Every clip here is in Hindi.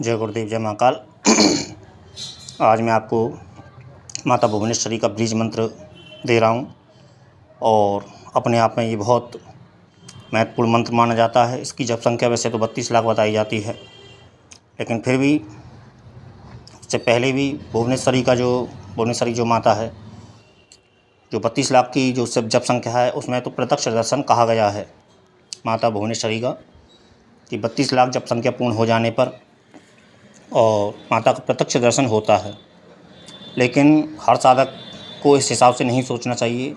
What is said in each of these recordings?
जय गुरुदेव जय महाकाल। आज मैं आपको माता भुवनेश्वरी का बीज मंत्र दे रहा हूँ और अपने आप में ये बहुत महत्वपूर्ण मंत्र माना जाता है। इसकी जप संख्या वैसे तो 32 लाख बताई जाती है, लेकिन फिर भी इससे पहले भी भुवनेश्वरी जो माता है, जो 32 लाख की जो सब जप संख्या है, उसमें तो प्रत्यक्ष दर्शन कहा गया है माता भुवनेश्वरी का कि 32 लाख जप संख्या पूर्ण हो जाने पर और माता का प्रत्यक्ष दर्शन होता है। लेकिन हर साधक को इस हिसाब से नहीं सोचना चाहिए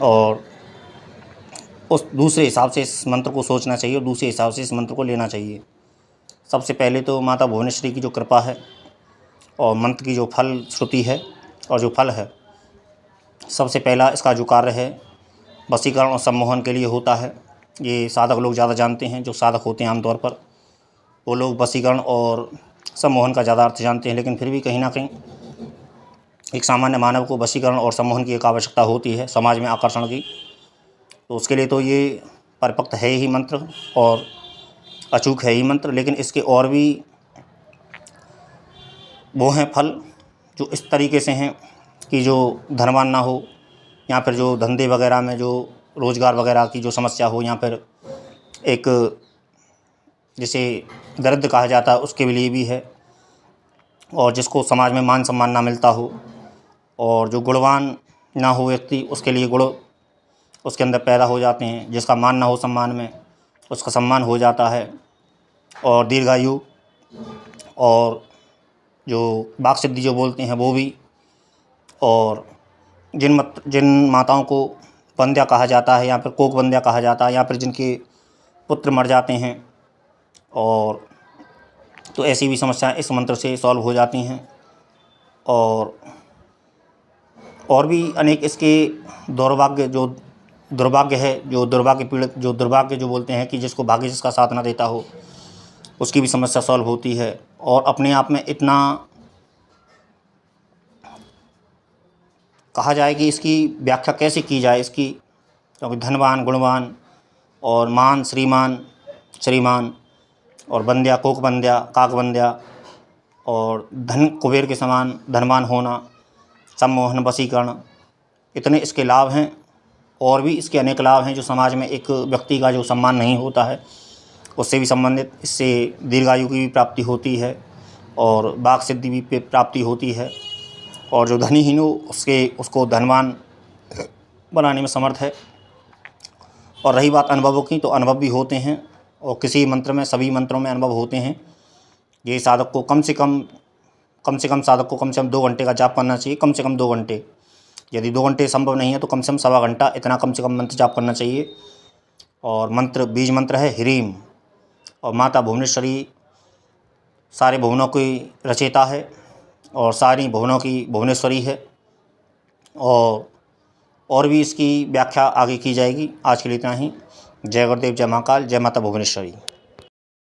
और उस दूसरे हिसाब से इस मंत्र को सोचना चाहिए और दूसरे हिसाब से इस मंत्र को लेना चाहिए। सबसे पहले तो माता भुवनेश्वरी की जो कृपा है और मंत्र की जो फल श्रुति है और जो फल है, सबसे पहला इसका जो कार्य है वशीकरण और सम्मोहन के लिए होता है। ये साधक लोग ज़्यादा जानते हैं, जो साधक होते हैं आमतौर पर वो लोग वशीकरण और सम्मोहन का ज़्यादा अर्थ जानते हैं, लेकिन फिर भी कहीं ना कहीं एक सामान्य मानव को वशीकरण और सम्मोहन की एक आवश्यकता होती है समाज में आकर्षण की। तो उसके लिए तो ये परिपक्व है ही मंत्र और अचूक है ही मंत्र, लेकिन इसके और भी वो हैं फल जो इस तरीके से हैं कि जो धनवान ना हो या फिर जो धंधे वगैरह में जो रोज़गार वगैरह की जो समस्या हो या फिर एक जिसे दरिद्र कहा जाता है उसके लिए भी है, और जिसको समाज में मान सम्मान ना मिलता हो और जो गुणवान ना हो व्यक्ति, उसके लिए गुण उसके अंदर पैदा हो जाते हैं। जिसका मान ना हो सम्मान में, उसका सम्मान हो जाता है। और दीर्घायु और जो वाक सिद्धि जो बोलते हैं वो भी, और जिन माताओं को वंध्या कहा जाता है या फिर कोक वंध्या कहा जाता है या फिर जिनके पुत्र मर जाते हैं, और तो ऐसी भी समस्याएं इस मंत्र से सॉल्व हो जाती हैं। और भी अनेक इसके दुर्भाग्य है, जो दुर्भाग्य पीड़ित, जो दुर्भाग्य जो बोलते हैं कि जिसको भाग्य जिसका साथ ना देता हो, उसकी भी समस्या सॉल्व होती है। और अपने आप में इतना कहा जाए कि इसकी व्याख्या कैसे की जाए इसकी, क्योंकि धनवान, गुणवान और मान, श्रीमान और वंध्या, कोक वंध्या, काक वंध्या और धन कुबेर के समान धनवान होना, सम्मोहन, वशीकरण, इतने इसके लाभ हैं। और भी इसके अनेक लाभ हैं जो समाज में एक व्यक्ति का जो सम्मान नहीं होता है उससे भी संबंधित, इससे दीर्घायु की भी प्राप्ति होती है और वाक सिद्धि भी प्राप्ति होती है, और जो धनीहीन हो उसको धनवान बनाने में समर्थ है। और रही बात अनुभवों की, तो अनुभव भी होते हैं और किसी मंत्र में, सभी मंत्रों में अनुभव होते हैं। ये साधक को कम से कम साधक को कम से कम 2 घंटे का जाप करना चाहिए, कम से कम 2 घंटे। यदि 2 घंटे संभव नहीं है तो कम से कम सवा घंटा, इतना कम से कम मंत्र जाप करना चाहिए। और मंत्र बीज मंत्र है ह्रीम, और माता भुवनेश्वरी सारे भुवनों की रचयिता है और सारी भुवनों की भुवनेश्वरी है। और भी इसकी व्याख्या आगे की जाएगी। आज के लिए इतना ही। जय गुरुदेव जय महाकाल, जय माता भुवनेश्वरी।